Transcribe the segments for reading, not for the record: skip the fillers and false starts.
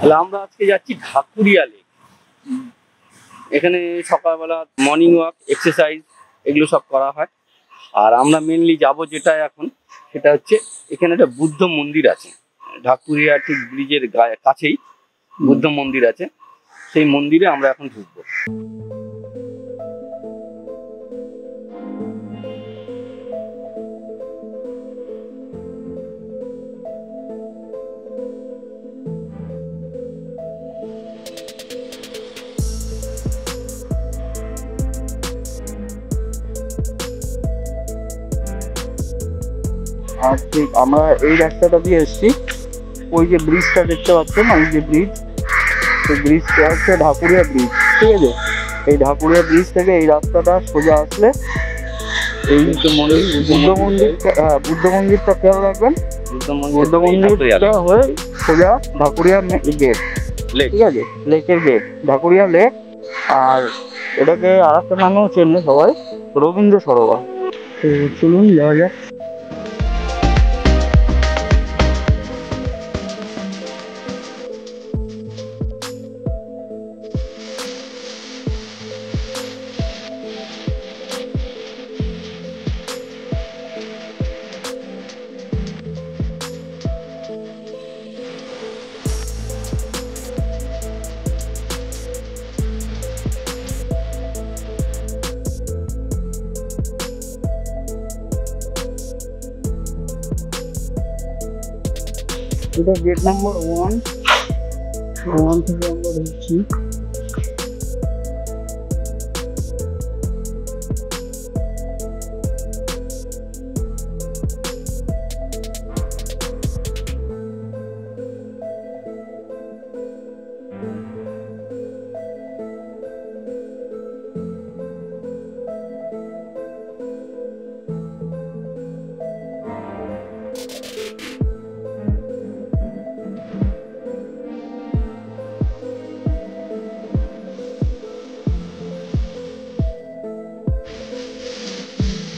তাহলে আমরা আজকে যাচ্ছি ঢাকুরিয়া লেক। এখানে সকালবেলা মর্নিং ওয়াক, এক্সারসাইজ এগুলো সব করা হয়। আর আমরা মেনলি যাব যেটা এখন, সেটা হচ্ছে এখানে একটা বুদ্ধ মন্দির আছে। ঢাকুরিয়া ঠিক ব্রিজের কাছেই বুদ্ধ মন্দির আছে, সেই মন্দিরে আমরা এখন ঢুকবো। আর ঠিক আমরা এই রাস্তাটা দিয়ে এসেছি, ওই যে ব্রিজটা দেখতে পাচ্ছেন, ওই যে ব্রিজ, সেই ব্রিজটা হচ্ছে ঢাকুরিয়া ব্রিজ। ঠিক আছে, এই ঢাকুরিয়া ব্রিজ থেকে এই রাস্তাটা সোজা আসলে এই বুদ্ধ মন্দিরটা খেয়াল রাখবেন। বুদ্ধ মন্দিরটা হয়ে সোজা ঢাকুরিয়া গেট, ঠিক আছে, লেকের গেট, ঢাকুরিয়া লেক। আর এটাকে আর একটা নামেও চেনে সবাই, রবীন্দ্র সরোবর। তো চলুন যাওয়া যাক। এটা গেট নাম্বার 1 থেকে আমরা ঢুকছি।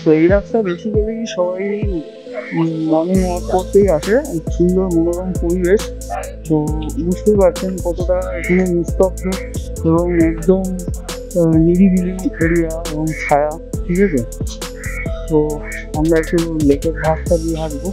তো এই রাস্তা বেসিক্যালি সবাই মর্নিং ওয়াক করতেই আসে। সুন্দর মনোরম পরিবেশ, তো বুঝতেই পারছেন কতটা এখানে নিস্তব্ধ এবং একদম নিরিবিলি এরিয়া এবং ছায়া। ঠিক আছে, তো আমরা একটু লেকের ঘাটটা দিয়ে হাঁটবো।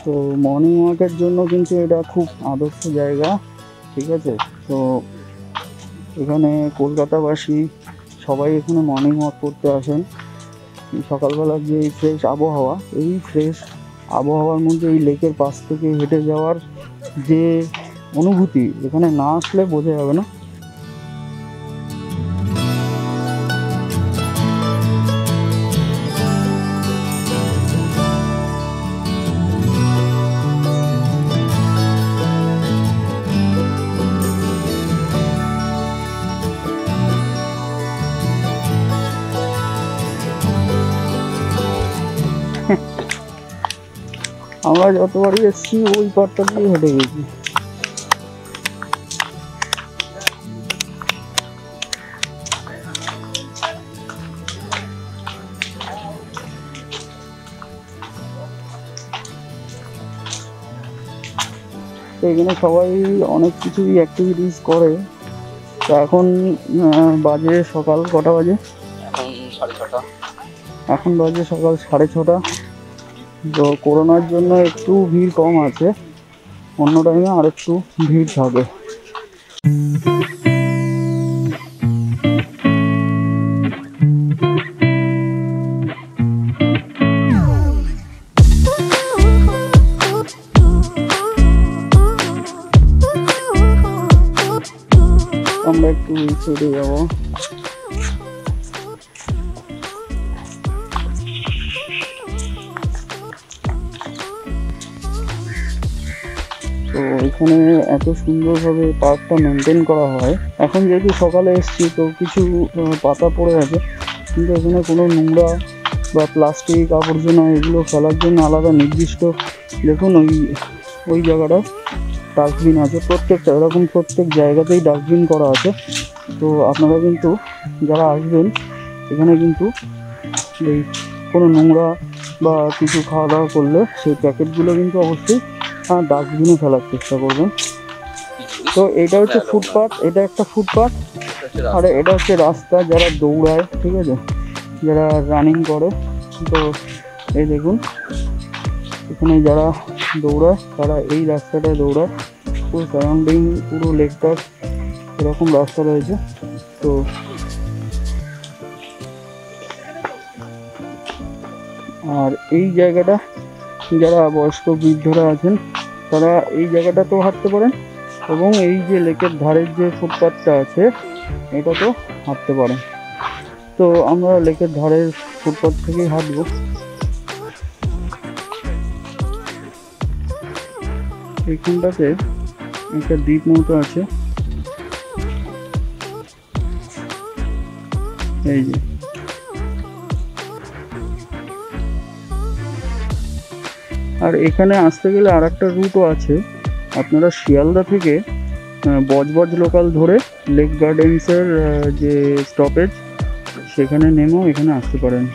তো মর্নিং ওয়াকের জন্য কিন্তু এটা খুব আদর্শ জায়গা। ঠিক আছে, তো এখানে কলকাতাবাসী সবাই এখানে মর্নিং ওয়াক করতে আসেন। সকালবেলা যে এই ফ্রেশ আবহাওয়া, এই ফ্রেশ আবহাওয়ার মধ্যে এই লেকের পাশ থেকে হেঁটে যাওয়ার যে অনুভূতি, এখানে না আসলে বোঝা যাবে না। আমরা যতবারই এসেছি ওই পাটটা দিয়ে হেঁটে গেছি। তো এখানে সবাই অনেক কিছুই অ্যাক্টিভিটিস করে। তো এখন বাজে সকাল কটা বাজে? এখন বাজে সকাল 6:30। তো করোনার জন্য একটু ভিড় কম আছে, অন্য টাইমে আর একটু ভিড় থাকে। আমরা একটু এই সাইডে যাবো। তো এখানে এত সুন্দরভাবে পার্কটা মেনটেন করা হয়। এখন যেহেতু সকালে এসেছি তো কিছু পাতা পড়ে আছে, কিন্তু এখানে কোনো নোংরা বা প্লাস্টিক আবর্জনা এগুলো ফেলার জন্য আলাদা নির্দিষ্ট, দেখুন ওই জায়গাটায় ডাস্টবিন আছে। প্রত্যেকটা এরকম প্রত্যেক জায়গাতেই ডাস্টবিন করা আছে। তো আপনারা কিন্তু যারা আসবেন এখানে কিন্তু এই কোনো নোংরা বা কিছু খাওয়া দাওয়া করলে সেই প্যাকেটগুলো কিন্তু অবশ্যই ডাস্টবিনে ফেলার চেষ্টা করবেন। তো এটা হচ্ছে ফুটপাথ, এটা একটা ফুটপাথ, আর এটা হচ্ছে রাস্তা যারা দৌড়ায়, ঠিক আছে, যারা রানিং করে। তো এই দেখুন এখানে যারা দৌড়ায় তারা এই রাস্তাটায় দৌড়ায়। পুরো সারাউন্ডিং পুরো লেকটার এরকম রাস্তা রয়েছে। তো আর এই জায়গাটা যারা বয়স্ক বৃদ্ধরা আছেন তারা এই জায়গাটাতেও হাঁটতে পারেন, এবং এই যে লেকের ধারের যে ফুটপাথটা আছে এটাতেও হাঁটতে পারেন। তো আমরা লেকের ধারের ফুটপাথ থেকেই হাঁটবো। এইখানটাতে একটা দ্বীপ মতো আছে, এই যে। আর এখানে আসতে গেলে আর একটা রুটও আছে, আপনারা শিয়ালদা থেকে বজবজ লোকাল ধরে লেক গার্ডেন্সের যে স্টপেজ সেখানে নেমেও এখানে আসতে পারেন।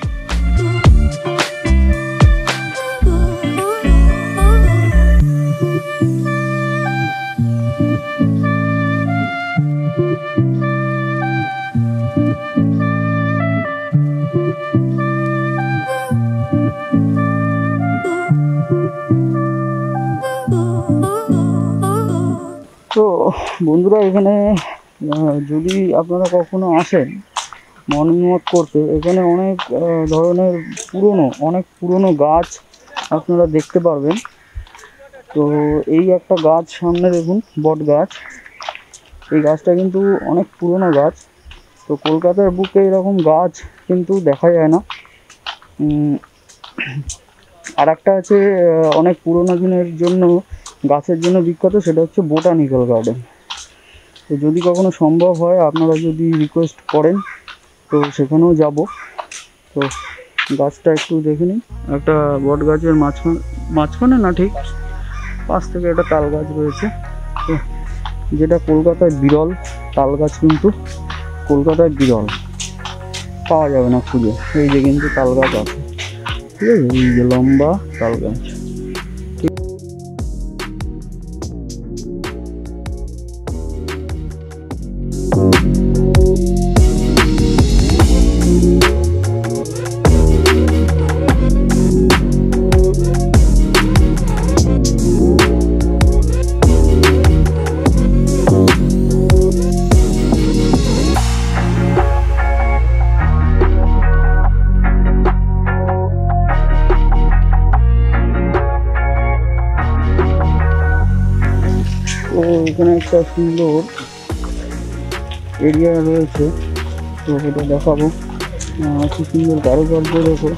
তো বন্ধুরা এখানে যদি আপনারা কখনো আসেন মর্নিং ওয়াক করতে, এখানে অনেক ধরনের অনেক পুরনো গাছ আপনারা দেখতে পারবেন। তো এই একটা গাছ সামনে দেখুন, বট গাছ। এই গাছটা কিন্তু অনেক পুরনো গাছ। তো কলকাতার বুকে এরকম গাছ কিন্তু দেখা যায় না। আর একটা আছে অনেক পুরোনো দিনের জন্য গাছের জন্য বিখ্যাত, সেটা হচ্ছে বোটানিক্যাল গার্ডেন। তো যদি কখনো সম্ভব হয় আপনারা যদি রিকোয়েস্ট করেন তো সেখানেও যাব। তো গাছটা একটু দেখে নিন, একটা বট গাছের মাঝখানে না ঠিক পাশ থেকে একটা তাল গাছ রয়েছে। তো যেটা কলকাতায় বিরল, তাল গাছ কিন্তু কলকাতায় বিরল, পাওয়া যাবে না খুঁজে। এই যে কিন্তু তাল গাছ আছে, ঠিক আছে, এই যে লম্বা তাল গাছ। তো এখানে একটা সুন্দর এরিয়া রয়েছে, তো এটা দেখাবো। কি সুন্দর কারুকার্য দেখো।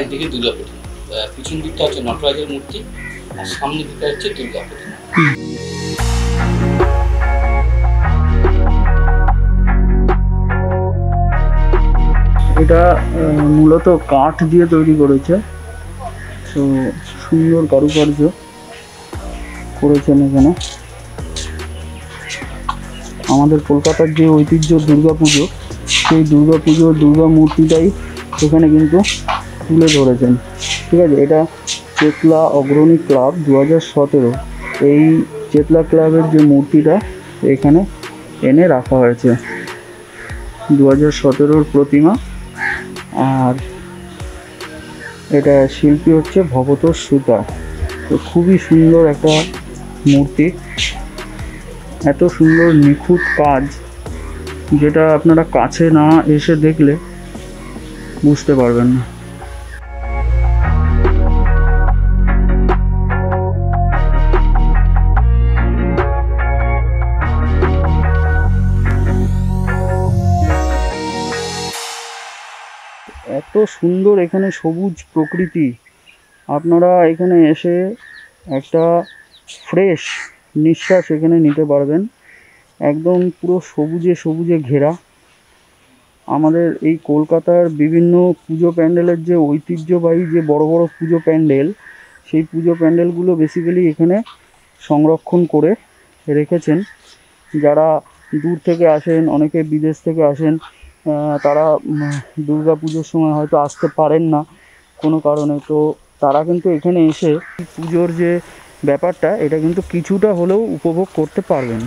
একদিকে দুর্গা প্রতিমা, পিছন দিকটা হচ্ছে নটরাজের মূর্তি, আর সামনের দিকটা হচ্ছে দুর্গা প্রতিমা। এটা মূলত কাঠ দিয়ে তৈরি করেছে, তো সুন্দর কারুকার্য করেছেন এখানে। আমাদের কলকাতার যে ঐতিহ্য দুর্গাপুজো, সেই দুর্গাপুজোর দুর্গা মূর্তিটাই এখানে কিন্তু তুলে ধরেছেন। ঠিক আছে, এটা চেতলা অগ্রণী ক্লাব 2017, এই চেতলা ক্লাবের যে মূর্তিটা এখানে এনে রাখা হয়েছে, 2017 প্রতিমা। আর এটা শিল্পী হচ্ছে ভবতোষ সুতার। তো খুবই সুন্দর একটা মূর্তি, এত সুন্দর নিখুঁত কাজ, যেটা আপনারা কাছে না এসে দেখলে বুঝতে পারবেন না। এত সুন্দর এখানে সবুজ প্রকৃতি, আপনারা এখানে এসে একটা ফ্রেশ নিঃশ্বাস এখানে নিতে পারবেন। একদম পুরো সবুজে সবুজে ঘেরা। আমাদের এই কলকাতার বিভিন্ন পুজো প্যান্ডেলের যে ঐতিহ্যবাহী যে বড় বড় পুজো প্যান্ডেল, সেই পুজো প্যান্ডেলগুলো বেসিক্যালি এখানে সংরক্ষণ করে রেখেছেন। যারা দূর থেকে আসেন, অনেকে বিদেশ থেকে আসেন, তারা দুর্গা পুজোর সময় হয়তো আসতে পারেন না কোনো কারণে, তো তারা কিন্তু এখানে এসে পুজোর যে ব্যাপারটা, এটা কিন্তু কিছুটা হলেও উপভোগ করতে পারবেন।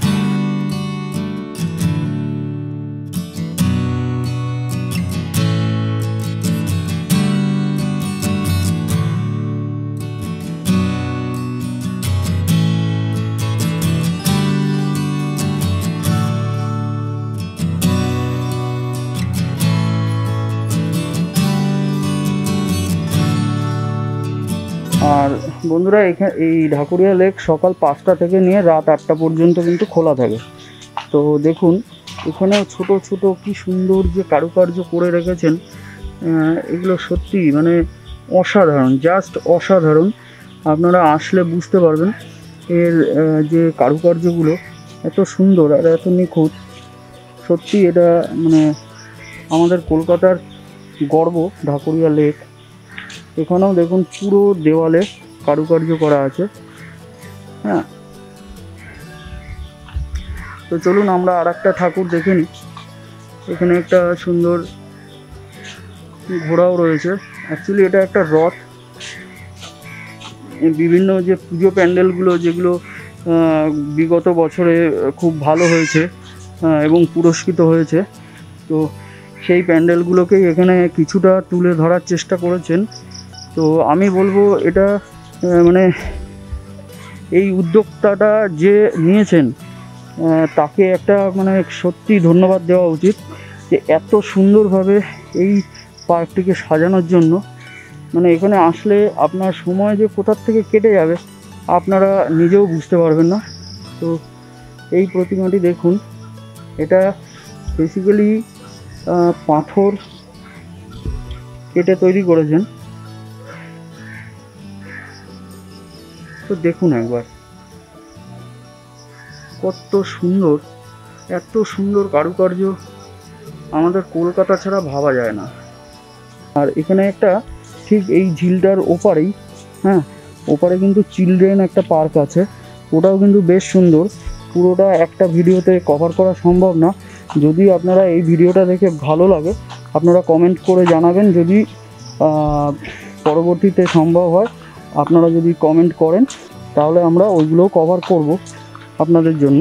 আর বন্ধুরা, এখানে এই ঢাকুরিয়া লেক সকাল 5টা থেকে নিয়ে রাত 8টা পর্যন্ত কিন্তু খোলা থাকে। তো দেখুন এখানে ছোট ছোট কি সুন্দর যে কারুকার্য করে রেখেছেন, এগুলো সত্যি মানে অসাধারণ, জাস্ট অসাধারণ। আপনারা আসলে বুঝতে পারবেন এর যে কারুকার্যগুলো এত সুন্দর আর এত নিখুঁত। সত্যি এটা মানে আমাদের কলকাতার গর্ব ঢাকুরিয়া লেক। এখানেও দেখুন পুরো দেওয়ালে কারুকার্য করা আছে। হ্যাঁ, তো চলুন আমরা আর একটা ঠাকুর দেখে নিই। এখানে একটা সুন্দর ঘোড়াও রয়েছে। অ্যাকচুয়ালি এটা একটা রথ। বিভিন্ন যে পুজো প্যান্ডেলগুলো যেগুলো বিগত বছরে খুব ভালো হয়েছে এবং পুরস্কৃত হয়েছে, তো সেই প্যান্ডেলগুলোকেই এখানে কিছুটা তুলে ধরার চেষ্টা করেছেন। তো আমি বলবো এটা মানে এই উদ্যোক্তাটা যে নিয়েছেন তাকে একটা মানে সত্যি ধন্যবাদ দেওয়া উচিত, যে এত সুন্দরভাবে এই পার্কটিকে সাজানোর জন্য। মানে এখানে আসলে আপনার সময় যে কোথার থেকে কেটে যাবে আপনারা নিজেও বুঝতে পারবেন না। তো এই প্রতিমাটি দেখুন, এটা বেসিক্যালি পাথর কেটে তৈরি করেছেন। তো দেখুন একবার কত সুন্দর, এত সুন্দর কারুকার্য আমাদের কলকাতা ছাড়া ভাবা যায় না। আর এখানে একটা ঠিক এই ঝিলটার ওপারেই, হ্যাঁ ওপারে কিন্তু চিলড্রেন একটা পার্ক আছে, ওটাও কিন্তু বেশ সুন্দর। পুরোটা একটা ভিডিওতে কভার করা সম্ভব না। যদি আপনারা এই ভিডিওটা দেখে ভালো লাগে আপনারা কমেন্ট করে জানাবেন। যদি পরবর্তীতে সম্ভব হয় আপনারা যদি কমেন্ট করেন তাহলে আমরা ওইগুলোও কভার করব আপনাদের জন্য।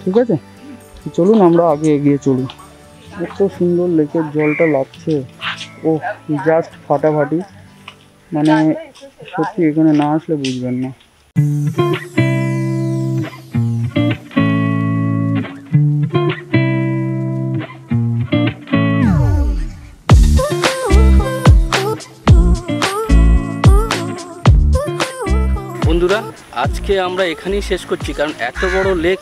ঠিক আছে, চলুন আমরা আগে এগিয়ে চলুন। এত সুন্দর লেকের জলটা লাগছে, ও জাস্ট ফাটাফাটি। মানে সত্যি এখানে না আসলে বুঝবেন না। বন্ধুরা, আজকে আমরা এখানেই শেষ করছি, কারণ এত বড় লেক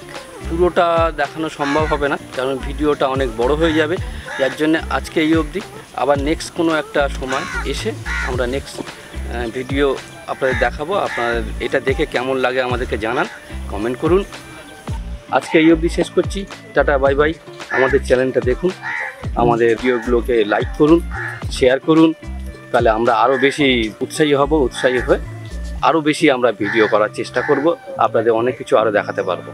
পুরোটা দেখানো সম্ভব হবে না, কারণ ভিডিওটা অনেক বড় হয়ে যাবে। যার জন্য আজকে এই অবধি। আবার নেক্সট কোনো একটা সময় এসে আমরা নেক্সট ভিডিও আপনাদের দেখাবো। আপনাদের এটা দেখে কেমন লাগে আমাদেরকে জানান, কমেন্ট করুন। আজকে এই অবধি শেষ করছি। Tata, bye bye. আমাদের চ্যানেলটা দেখুন, আমাদের ভিডিওগুলোকে লাইক করুন, শেয়ার করুন, তাহলে আমরা আরও বেশি উৎসাহী হয়ে আরও বেশি আমরা ভিডিও করার চেষ্টা করব, আপনাদের অনেক কিছু আরও দেখাতে পারবো।